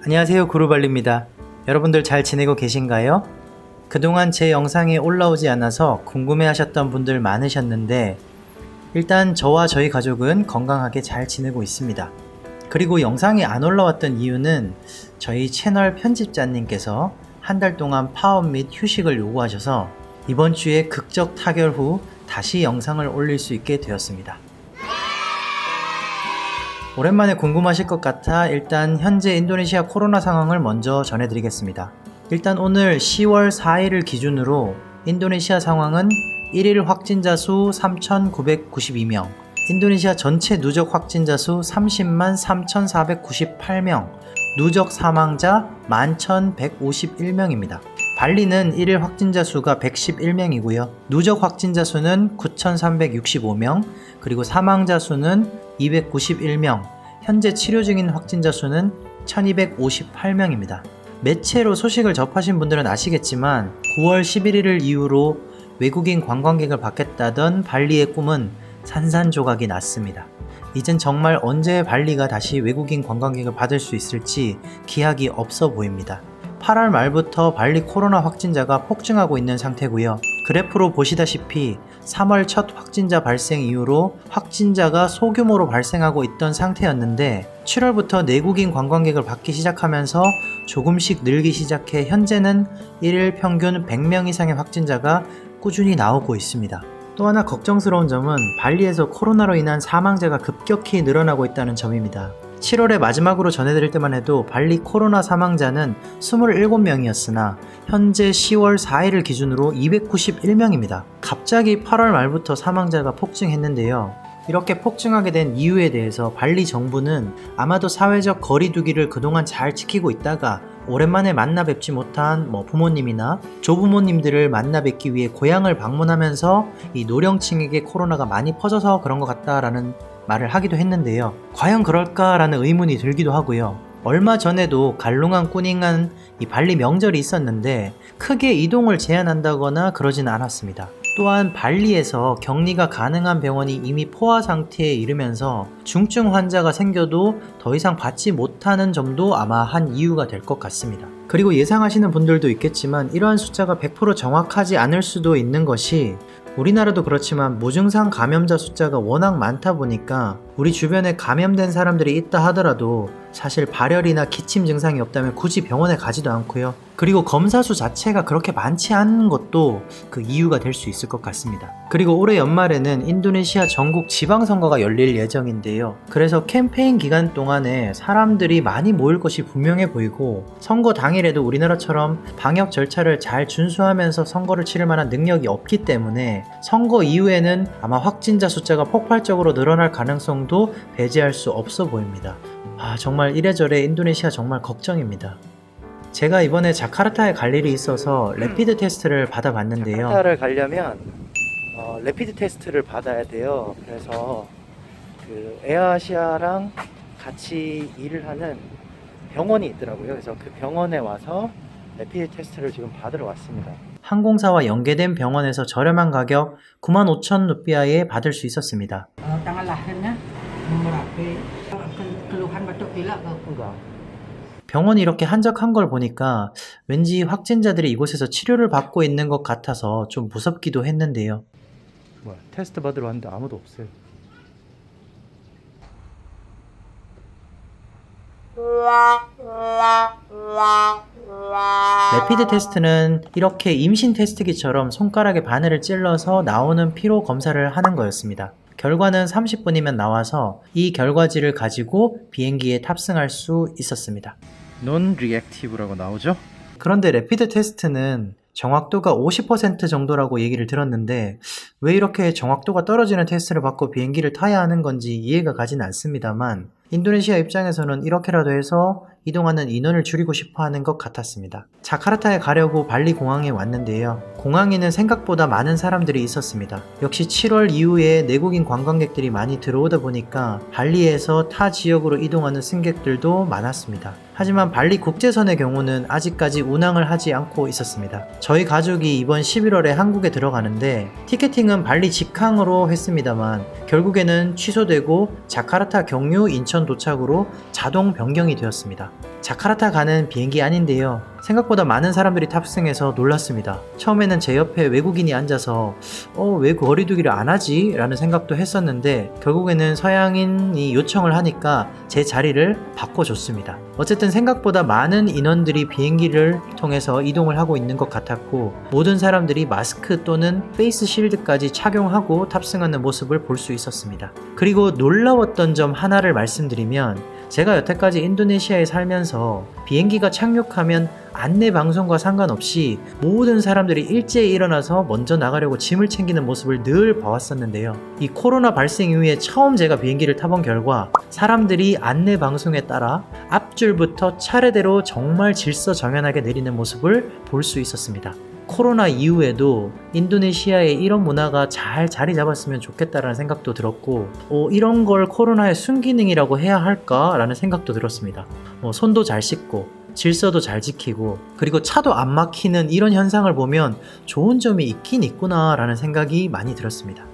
안녕하세요, 구루발리입니다. 여러분들 잘 지내고 계신가요? 그동안 제 영상이 올라오지 않아서 궁금해하셨던 분들 많으셨는데 일단 저와 저희 가족은 건강하게 잘 지내고 있습니다. 그리고 영상이 안 올라왔던 이유는 저희 채널 편집자님께서 한 달 동안 파업 및 휴식을 요구하셔서 이번 주에 극적 타결 후 다시 영상을 올릴 수 있게 되었습니다. 오랜만에 궁금하실 것 같아 일단 현재 인도네시아 코로나 상황을 먼저 전해드리겠습니다. 일단 오늘 10월 4일을 기준으로 인도네시아 상황은 1일 확진자 수 3,992명, 인도네시아 전체 누적 확진자 수 30만 3,498명, 누적 사망자 11,151명입니다. 발리는 1일 확진자 수가 111명이고요. 누적 확진자 수는 9,365명, 그리고 사망자 수는 291명, 현재 치료 중인 확진자 수는 1,258명입니다. 매체로 소식을 접하신 분들은 아시겠지만 9월 11일을 이후로 외국인 관광객을 받겠다던 발리의 꿈은 산산조각이 났습니다. 이젠 정말 언제 발리가 다시 외국인 관광객을 받을 수 있을지 기약이 없어 보입니다. 8월 말부터 발리 코로나 확진자가 폭증하고 있는 상태고요. 그래프로 보시다시피 3월 첫 확진자 발생 이후로 확진자가 소규모로 발생하고 있던 상태였는데 7월부터 내국인 관광객을 받기 시작하면서 조금씩 늘기 시작해 현재는 1일 평균 100명 이상의 확진자가 꾸준히 나오고 있습니다. 또 하나 걱정스러운 점은 발리에서 코로나로 인한 사망자가 급격히 늘어나고 있다는 점입니다. 7월에 마지막으로 전해드릴 때만 해도 발리 코로나 사망자는 27명이었으나 현재 10월 4일을 기준으로 291명입니다. 갑자기 8월 말부터 사망자가 폭증했는데요. 이렇게 폭증하게 된 이유에 대해서 발리 정부는 아마도 사회적 거리두기를 그동안 잘 지키고 있다가 오랜만에 만나 뵙지 못한 부모님이나 조부모님들을 만나 뵙기 위해 고향을 방문하면서 이 노령층에게 코로나가 많이 퍼져서 그런 것 같다라는 말을 하기도 했는데요. 과연 그럴까라는 의문이 들기도 하고요. 얼마 전에도 갈룽한 꾸닝한 이 발리 명절이 있었는데 크게 이동을 제한한다거나 그러지는 않았습니다. 또한 발리에서 격리가 가능한 병원이 이미 포화 상태에 이르면서 중증 환자가 생겨도 더 이상 받지 못하는 점도 아마 한 이유가 될 것 같습니다. 그리고 예상하시는 분들도 있겠지만 이러한 숫자가 100% 정확하지 않을 수도 있는 것이 우리나라도 그렇지만 무증상 감염자 숫자가 워낙 많다 보니까 우리 주변에 감염된 사람들이 있다 하더라도 사실 발열이나 기침 증상이 없다면 굳이 병원에 가지도 않고요. 그리고 검사 수 자체가 그렇게 많지 않은 것도 그 이유가 될 수 있을 것 같습니다. 그리고 올해 연말에는 인도네시아 전국 지방선거가 열릴 예정인데요. 그래서 캠페인 기간 동안에 사람들이 많이 모일 것이 분명해 보이고 선거 당일에도 우리나라처럼 방역 절차를 잘 준수하면서 선거를 치를 만한 능력이 없기 때문에 선거 이후에는 아마 확진자 숫자가 폭발적으로 늘어날 가능성도 배제할 수 없어 보입니다. 정말 이래저래 인도네시아 정말 걱정입니다. 제가 이번에 자카르타에 갈 일이 있어서 레피드 테스트를 받아봤는데요. 자카르타를 가려면 레피드 테스트를 받아야 돼요. 그래서 그 에어아시아랑 같이 일을 하는 병원이 있더라고요. 그래서 그 병원에 와서 레피드 테스트를 지금 받으러 왔습니다. 항공사와 연계된 병원에서 저렴한 가격 95,000 루피아에 받을 수 있었습니다. 병원이 이렇게 한적한 걸 보니까 왠지 확진자들이 이곳에서 치료를 받고 있는 것 같아서 좀 무섭기도 했는데요. 테스트 받으러 왔는데 아무도 없어요. 레피드 테스트는 이렇게 임신 테스트기처럼 손가락에 바늘을 찔러서 나오는 피로 검사를 하는 거였습니다. 결과는 30분이면 나와서 이 결과지를 가지고 비행기에 탑승할 수 있었습니다. Non-reactive라고 나오죠? 그런데 레피드 테스트는 정확도가 50% 정도라고 얘기를 들었는데 왜 이렇게 정확도가 떨어지는 테스트를 받고 비행기를 타야 하는 건지 이해가 가진 않습니다만 인도네시아 입장에서는 이렇게라도 해서 이동하는 인원을 줄이고 싶어 하는 것 같았습니다. 자카르타에 가려고 발리 공항에 왔는데요. 공항에는 생각보다 많은 사람들이 있었습니다. 역시 7월 이후에 내국인 관광객들이 많이 들어오다 보니까 발리에서 타 지역으로 이동하는 승객들도 많았습니다. 하지만 발리 국제선의 경우는 아직까지 운항을 하지 않고 있었습니다. 저희 가족이 이번 11월에 한국에 들어가는데 티켓팅은 발리 직항으로 했습니다만 결국에는 취소되고 자카르타 경유 인천 도착으로 자동 변경이 되었습니다. 자카르타 가는 비행기 아닌데요. 생각보다 많은 사람들이 탑승해서 놀랐습니다. 처음에는 제 옆에 외국인이 앉아서 왜 거리두기를 안 하지? 라는 생각도 했었는데 결국에는 서양인이 요청을 하니까 제 자리를 바꿔줬습니다. 어쨌든 생각보다 많은 인원들이 비행기를 통해서 이동을 하고 있는 것 같았고 모든 사람들이 마스크 또는 페이스 실드까지 착용하고 탑승하는 모습을 볼 수 있었습니다. 그리고 놀라웠던 점 하나를 말씀드리면 제가 여태까지 인도네시아에 살면서 비행기가 착륙하면 안내 방송과 상관없이 모든 사람들이 일제히 일어나서 먼저 나가려고 짐을 챙기는 모습을 늘 봐왔었는데요. 이 코로나 발생 이후에 처음 제가 비행기를 타본 결과 사람들이 안내 방송에 따라 앞줄부터 차례대로 정말 질서정연하게 내리는 모습을 볼 수 있었습니다. 코로나 이후에도 인도네시아에 이런 문화가 잘 자리 잡았으면 좋겠다라는 생각도 들었고 이런 걸 코로나의 순기능이라고 해야 할까라는 생각도 들었습니다. 손도 잘 씻고 질서도 잘 지키고 그리고 차도 안 막히는 이런 현상을 보면 좋은 점이 있긴 있구나라는 생각이 많이 들었습니다.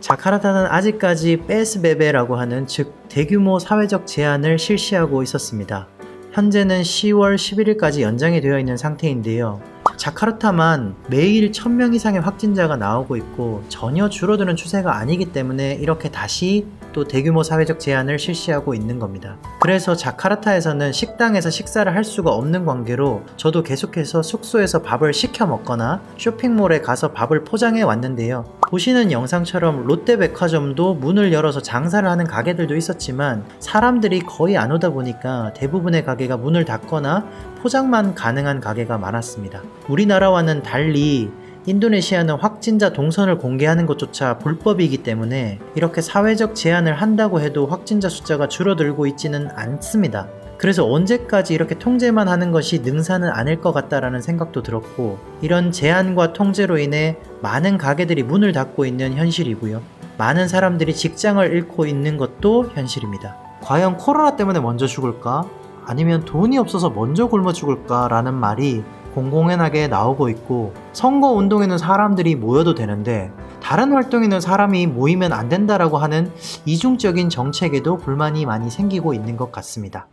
자카르타는 아직까지 PSBB라고 하는 즉 대규모 사회적 제한을 실시하고 있었습니다. 현재는 10월 11일까지 연장이 되어 있는 상태인데요. 자카르타만 매일 1000명 이상의 확진자가 나오고 있고 전혀 줄어드는 추세가 아니기 때문에 이렇게 다시 또 대규모 사회적 제한을 실시하고 있는 겁니다. 그래서 자카르타에서는 식당에서 식사를 할 수가 없는 관계로 저도 계속해서 숙소에서 밥을 시켜 먹거나 쇼핑몰에 가서 밥을 포장해 왔는데요. 보시는 영상처럼 롯데백화점도 문을 열어서 장사를 하는 가게들도 있었지만 사람들이 거의 안 오다 보니까 대부분의 가게가 문을 닫거나 포장만 가능한 가게가 많았습니다. 우리나라와는 달리 인도네시아는 확진자 동선을 공개하는 것조차 불법이기 때문에 이렇게 사회적 제한을 한다고 해도 확진자 숫자가 줄어들고 있지는 않습니다. 그래서 언제까지 이렇게 통제만 하는 것이 능사는 아닐 것 같다라는 생각도 들었고 이런 제한과 통제로 인해 많은 가게들이 문을 닫고 있는 현실이고요. 많은 사람들이 직장을 잃고 있는 것도 현실입니다. 과연 코로나 때문에 먼저 죽을까? 아니면 돈이 없어서 먼저 굶어 죽을까? 라는 말이 공공연하게 나오고 있고 선거운동에는 사람들이 모여도 되는데 다른 활동에는 사람이 모이면 안 된다라고 하는 이중적인 정책에도 불만이 많이 생기고 있는 것 같습니다.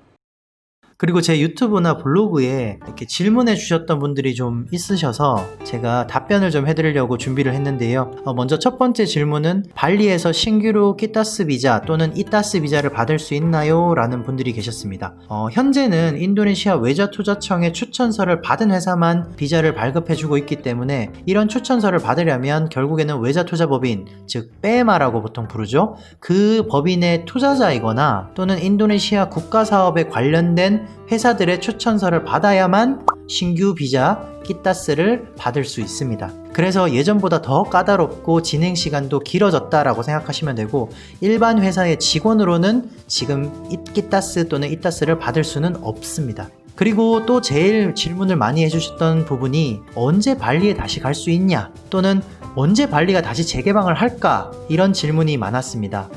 그리고 제 유튜브나 블로그에 이렇게 질문해 주셨던 분들이 좀 있으셔서 제가 답변을 좀 해드리려고 준비를 했는데요. 먼저 첫 번째 질문은 발리에서 신규로 키타스 비자 또는 이타스 비자를 받을 수 있나요? 라는 분들이 계셨습니다. 현재는 인도네시아 외자투자청의 추천서를 받은 회사만 비자를 발급해주고 있기 때문에 이런 추천서를 받으려면 결국에는 외자투자법인, 즉 빼마라고 보통 부르죠. 그 법인의 투자자이거나 또는 인도네시아 국가사업에 관련된 회사들의 추천서를 받아야만 신규 비자 키타스를 받을 수 있습니다. 그래서 예전보다 더 까다롭고 진행 시간도 길어졌다라고 생각하시면 되고 일반 회사의 직원으로는 지금 키타스 또는 이타스를 받을 수는 없습니다. 그리고 또 제일 질문을 많이 해주셨던 부분이 언제 발리에 다시 갈 수 있냐 또는 언제 발리가 다시 재개방을 할까 이런 질문이 많았습니다.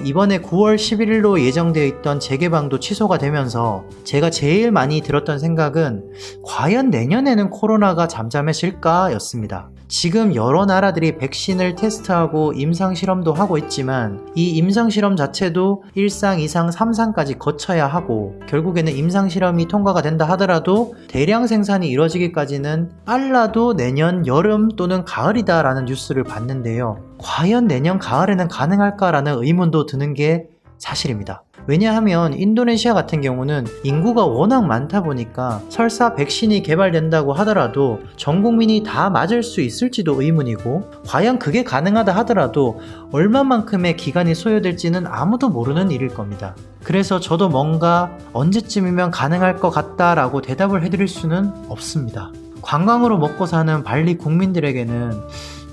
이번에 9월 11일로 예정되어 있던 재개방도 취소가 되면서 제가 제일 많이 들었던 생각은 과연 내년에는 코로나가 잠잠해질까 였습니다. 지금 여러 나라들이 백신을 테스트하고 임상실험도 하고 있지만 이 임상실험 자체도 1상, 2상, 3상까지 거쳐야 하고 결국에는 임상실험이 통과가 된다 하더라도 대량 생산이 이루어지기까지는 빨라도 내년 여름 또는 가을이다 라는 뉴스를 봤는데요. 과연 내년 가을에는 가능할까라는 의문도 드는 게 사실입니다. 왜냐하면 인도네시아 같은 경우는 인구가 워낙 많다 보니까 설사 백신이 개발된다고 하더라도 전 국민이 다 맞을 수 있을지도 의문이고 과연 그게 가능하다 하더라도 얼마만큼의 기간이 소요될지는 아무도 모르는 일일 겁니다. 그래서 저도 뭔가 언제쯤이면 가능할 것 같다라고 대답을 해드릴 수는 없습니다. 관광으로 먹고 사는 발리 국민들에게는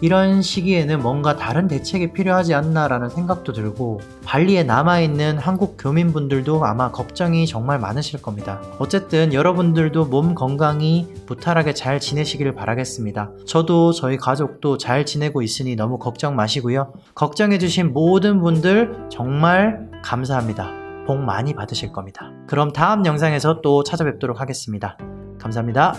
이런 시기에는 뭔가 다른 대책이 필요하지 않나라는 생각도 들고 발리에 남아있는 한국 교민분들도 아마 걱정이 정말 많으실 겁니다. 어쨌든 여러분들도 몸 건강히 무탈하게 잘 지내시길 바라겠습니다. 저도 저희 가족도 잘 지내고 있으니 너무 걱정 마시고요. 걱정해주신 모든 분들 정말 감사합니다. 복 많이 받으실 겁니다. 그럼 다음 영상에서 또 찾아뵙도록 하겠습니다. 감사합니다.